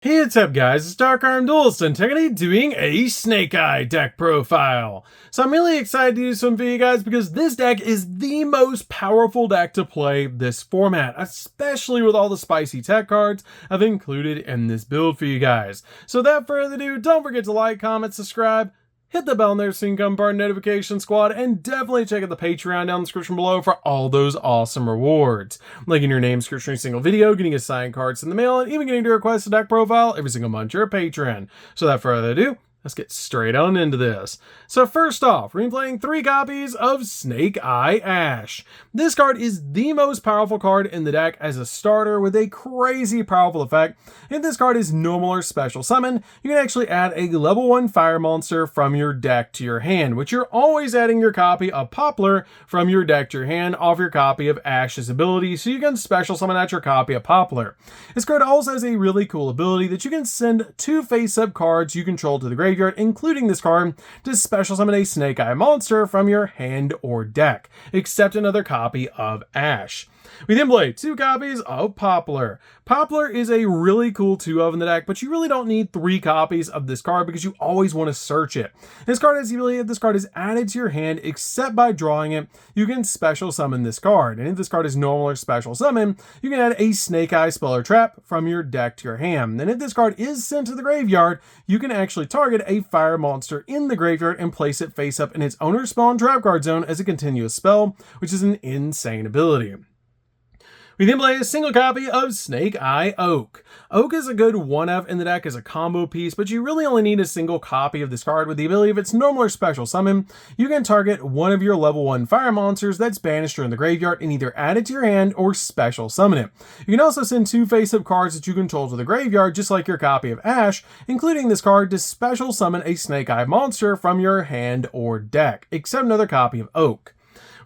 Hey, what's up guys, it's DarkArmedDuelist and today doing a Snake Eye deck profile. So I'm really excited to do some for you guys because this deck is the most powerful deck to play this format, especially with all the spicy tech cards I've included in this build for you guys. So without further ado, don't forget to like, comment, subscribe, hit the bell there so you can become part of the notification squad, and definitely check out the Patreon down in the description below for all those awesome rewards. Like in your name, description, every single video, getting assigned cards in the mail, and even getting to request a deck profile every single month you're a patron. So without further ado, let's get straight on into this. So first off, we're playing 3 copies of Snake Eye Ash. This card is the most powerful card in the deck as a starter with a crazy powerful effect. If this card is normal or special summon, you can actually add a level 1 fire monster from your deck to your hand, which you're always adding your copy of Poplar from your deck to your hand off your copy of Ash's ability, so you can special summon out your copy of Poplar. This card also has a really cool ability that you can send 2 face-up cards you control to the graveyard, including this card, to special summon a Snake Eye monster from your hand or deck, except another copy of Ash. We then play 2 copies of Poplar. Poplar is a really cool 2-of in the deck, but you really don't need 3 copies of this card because you always want to search it. This card has the ability that this card is added to your hand, except by drawing it, you can special summon this card. And if this card is normal or special summon, you can add a Snake Eye spell or trap from your deck to your hand. And if this card is sent to the graveyard, you can actually target a fire monster in the graveyard and place it face up in its owner's spawn trap card zone as a continuous spell, which is an insane ability. We then play a single copy of Snake Eye Oak. Oak is a good 1-of in the deck as a combo piece, but you really only need a single copy of this card with the ability, if it's normal or special summon, you can target one of your level 1 fire monsters that's banished during the graveyard and either add it to your hand or special summon it. You can also send 2 face-up cards that you control to the graveyard, just like your copy of Ash, including this card to special summon a Snake Eye monster from your hand or deck, except another copy of Oak.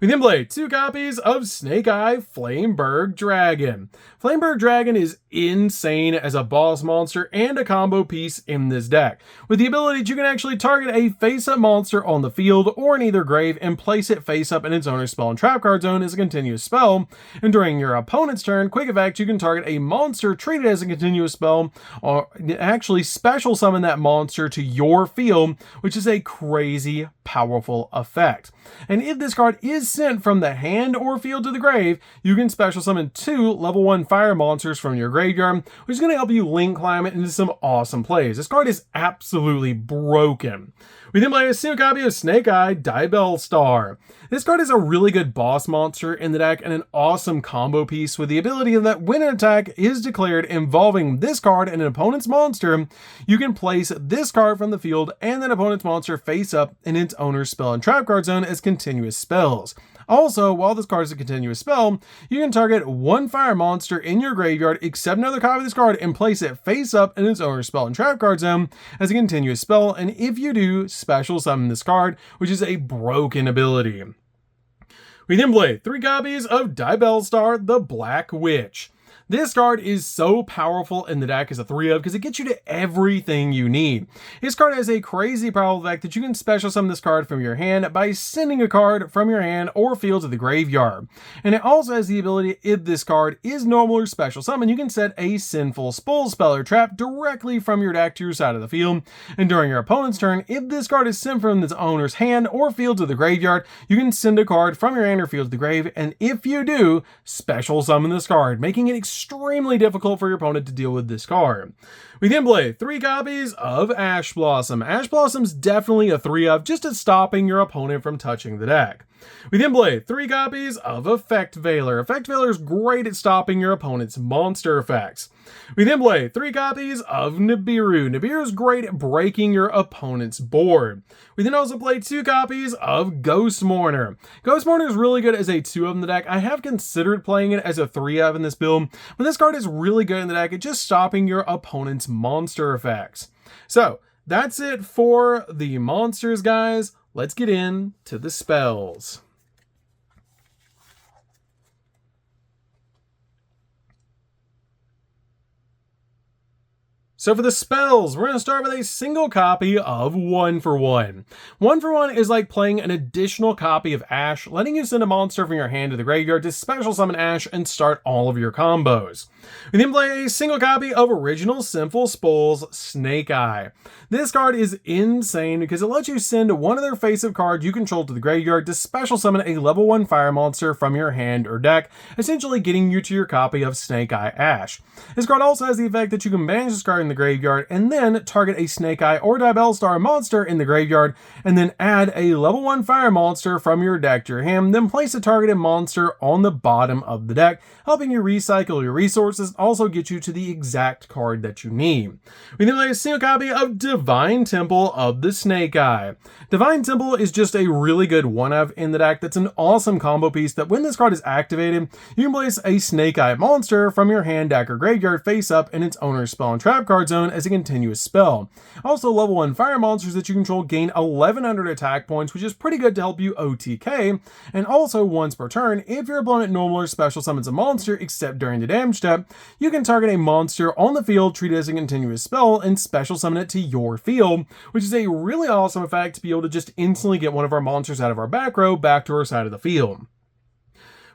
We then play 2 copies of Snake Eye Flameberg Dragon. Flameberg Dragon is insane as a boss monster and a combo piece in this deck, with the ability that you can actually target a face-up monster on the field or in either grave and place it face-up in its owner's spell and trap card zone as a continuous spell, and during your opponent's turn, quick effect, you can target a monster treated as a continuous spell or actually special summon that monster to your field, which is a crazy powerful effect. And if this card is sent from the hand or field to the grave, you can special summon 2 level 1 fire monsters from your graveyard, which is going to help you link climb it into some awesome plays. This card is absolutely broken. We then play a single copy of Snake Eye Diabellstar. This card is a really good boss monster in the deck and an awesome combo piece with the ability that when an attack is declared involving this card and an opponent's monster, you can place this card from the field and an opponent's monster face up in its owner's spell and trap card zone as continuous spells. Also, while this card is a continuous spell, you can target 1 fire monster in your graveyard, except another copy of this card, and place it face up in its owner's spell and trap card zone as a continuous spell, and if you do, special summon this card, which is a broken ability. We then play 3 copies of Diabellstar the Black Witch. This card is so powerful in the deck as a 3-of because it gets you to everything you need. This card has a crazy powerful effect that you can special summon this card from your hand by sending a card from your hand or field to the graveyard. And it also has the ability, if this card is normal or special summon, you can set a Sinful spell or trap directly from your deck to your side of the field. And during your opponent's turn, if this card is sent from its owner's hand or field to the graveyard, you can send a card from your hand or field to the grave, and if you do, special summon this card, making it extremely difficult for your opponent to deal with this card. We then play 3 copies of Ash Blossom. Ash Blossom's definitely a 3-of, just at stopping your opponent from touching the deck. We then play 3 copies of Effect Veiler. Effect Veiler is great at stopping your opponent's monster effects. We then play 3 copies of Nibiru. Nibiru is great at breaking your opponent's board. We then also play 2 copies of Ghost Mourner. Ghost Mourner is really good as a 2-of in the deck. I have considered playing it as a 3-of in this build, but this card is really good in the deck at just stopping your opponent's monster effects. So that's it for the monsters, guys. Let's get into the spells. So for the spells, we're going to start with a single copy of 1-for-1. 1-for-1 is like playing an additional copy of Ash, letting you send a monster from your hand to the graveyard to special summon Ash and start all of your combos. We then play a single copy of Original Sinful Spool's Snake Eye. This card is insane because it lets you send one other face-up card you control to the graveyard to special summon a level 1 fire monster from your hand or deck, essentially getting you to your copy of Snake Eye Ash. This card also has the effect that you can banish this card in the graveyard and then target a Snake Eye or Diabellstar monster in the graveyard and then add a level 1 fire monster from your deck to your hand, then place a targeted monster on the bottom of the deck, helping you recycle your resources and also get you to the exact card that you need. We then play a single copy of Divine Temple of the Snake Eye. Divine Temple is just a really good one-of in the deck that's an awesome combo piece that when this card is activated, you can place a Snake Eye monster from your hand, deck, or graveyard face up in its owner's spell and trap card zone as a continuous spell. Also, level 1 fire monsters that you control gain 1100 attack points, which is pretty good to help you OTK, and also once per turn, if your opponent normal or special summons a monster except during the damage step, you can target a monster on the field, treat it as a continuous spell, and special summon it to your field, which is a really awesome effect to be able to just instantly get one of our monsters out of our back row back to our side of the field.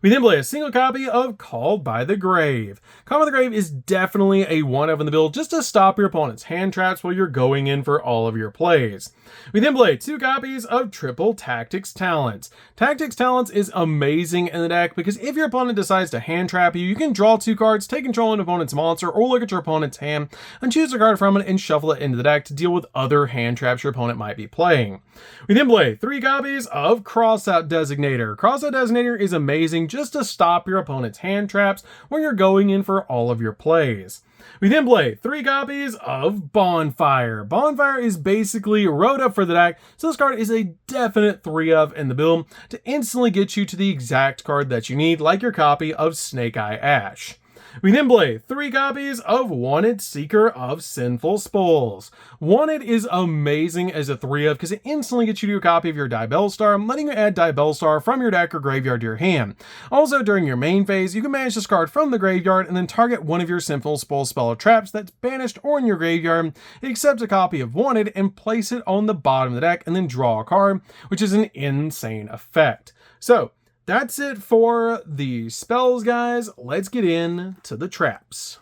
We then play a single copy of Called by the Grave. Called by the Grave is definitely a one-of in the build just to stop your opponent's hand traps while you're going in for all of your plays. We then play 2 copies of Triple Tactics Talents. Tactics Talents is amazing in the deck because if your opponent decides to hand trap you, you can draw 2 cards, take control of an opponent's monster, or look at your opponent's hand and choose a card from it and shuffle it into the deck to deal with other hand traps your opponent might be playing. We then play 3 copies of Crossout Designator. Crossout Designator is amazing just to stop your opponent's hand traps when you're going in for all of your plays. We then play 3 copies of Bonfire. Bonfire is basically Rhoda for the deck, so this card is a definite 3-of in the build to instantly get you to the exact card that you need, like your copy of Snake Eye Ash. We then play 3 copies of Wanted Seeker of Sinful Spoils. Wanted is amazing as a 3-of because it instantly gets you to a copy of your Diabellstar, letting you add Diabellstar from your deck or graveyard to your hand. Also, during your main phase, you can banish this card from the graveyard and then target one of your Sinful Spoils spell or traps that's banished or in your graveyard, accept a copy of Wanted and place it on the bottom of the deck and then draw a card, which is an insane effect. So, that's it for the spells, guys. Let's get into the traps.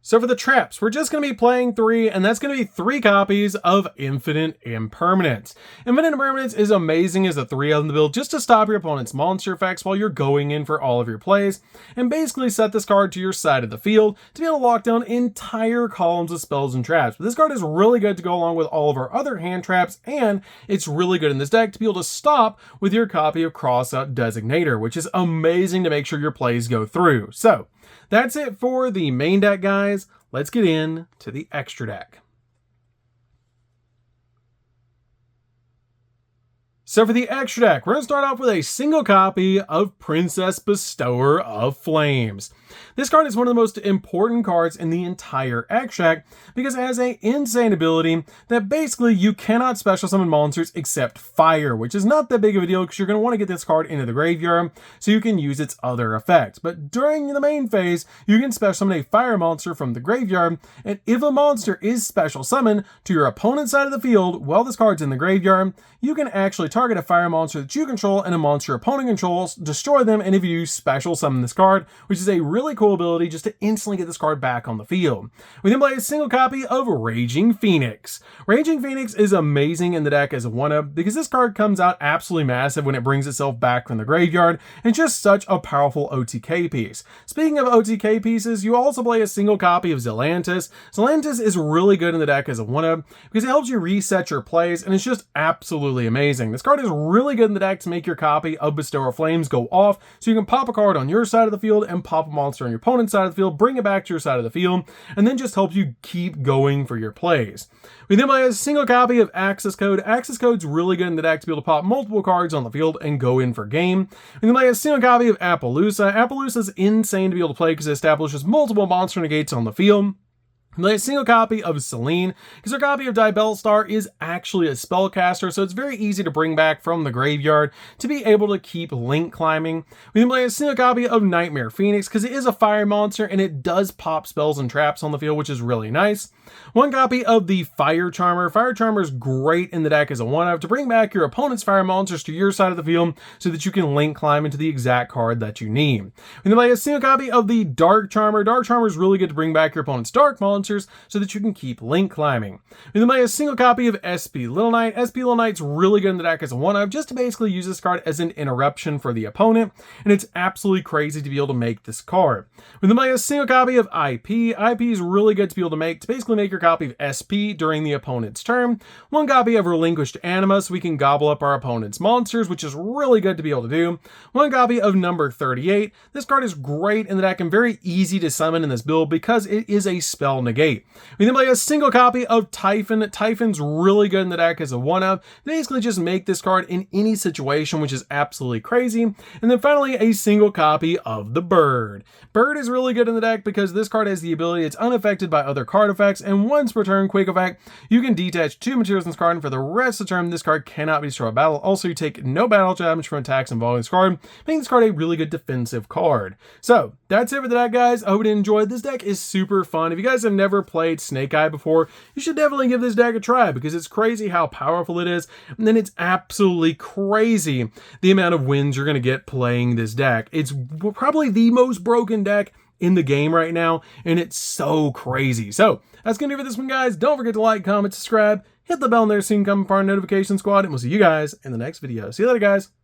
So for the traps, we're just going to be playing 3, and that's going to be 3 copies of Infinite Impermanence. Infinite Impermanence is amazing as a 3-of in the build just to stop your opponent's monster effects while you're going in for all of your plays, and basically set this card to your side of the field to be able to lock down entire columns of spells and traps. But this card is really good to go along with all of our other hand traps, and it's really good in this deck to be able to stop with your copy of Crossout Designator, which is amazing to make sure your plays go through. So, that's it for the main deck, guys. Let's get into the extra deck. So for the extra deck, we're going to start off with a single copy of Princess Bestower of Flames. This card is one of the most important cards in the entire extra deck because it has an insane ability that basically you cannot special summon monsters except fire, which is not that big of a deal because you're going to want to get this card into the graveyard so you can use its other effects. But during the main phase, you can special summon a fire monster from the graveyard, and if a monster is special summoned to your opponent's side of the field while this card's in the graveyard, you can actually target a fire monster that you control and a monster your opponent controls, destroy them, and if you special summon this card, which is a really cool ability just to instantly get this card back on the field. We then play a single copy of Raging Phoenix. Raging Phoenix is amazing in the deck as a 1-of because this card comes out absolutely massive when it brings itself back from the graveyard, and just such a powerful OTK piece. Speaking of OTK pieces, you also play a single copy of Zelantis. Zelantis is really good in the deck as a 1-of because it helps you reset your plays, and it's just absolutely amazing. This card is really good in the deck to make your copy of Bestower of Flames go off, so you can pop a card on your side of the field and pop a monster on your opponent's side of the field, bring it back to your side of the field, and then just help you keep going for your plays. We then play a single copy of Access Code. Access Code's really good in the deck to be able to pop multiple cards on the field and go in for game. We then play a single copy of Appaloosa. Appaloosa's insane to be able to play because it establishes multiple monster negates on the field. Play a single copy of Selene, because our copy of Diabell Star is actually a spellcaster, so it's very easy to bring back from the graveyard to be able to keep link climbing. We can play a single copy of Nightmare Phoenix, because it is a fire monster and it does pop spells and traps on the field, which is really nice. One copy of the Fire Charmer. Fire Charmer is great in the deck as a 1-of to bring back your opponent's fire monsters to your side of the field so that you can link climb into the exact card that you need. We can play a single copy of the Dark Charmer. Dark Charmer is really good to bring back your opponent's dark monsters so that you can keep link climbing. We then play a single copy of SP Little Knight. SP Little Knight's really good in the deck as a 1-of just to basically use this card as an interruption for the opponent, and it's absolutely crazy to be able to make this card. We then play a single copy of IP. IP is really good to be able to basically make your copy of SP during the opponent's turn. One copy of Relinquished Anima so we can gobble up our opponent's monsters, which is really good to be able to do. One copy of Number 38. This card is great in the deck and very easy to summon in this build because it is a spell negate. We then play a single copy of Typhon. Typhon's really good in the deck as a 1-of. Basically just make this card in any situation, which is absolutely crazy. And then finally a single copy of the Bird. Bird is really good in the deck because this card has the ability it's unaffected by other card effects, and once per turn quick effect, you can detach 2 materials in this card, and for the rest of the turn, this card cannot be destroyed by battle. Also, you take no battle damage from attacks involving this card, making this card a really good defensive card. So that's it for the deck, guys. I hope you enjoyed. This deck is super fun. If you guys have never played Snake Eye before, you should definitely give this deck a try because it's crazy how powerful it is, and then it's absolutely crazy the amount of wins you're going to get playing this deck. It's probably the most broken deck in the game right now, and it's so crazy. So that's going to do it for this one, guys. Don't forget to like, comment, subscribe, hit the bell in there so you can come part of the notification squad, and we'll see you guys in the next video. See you later, guys.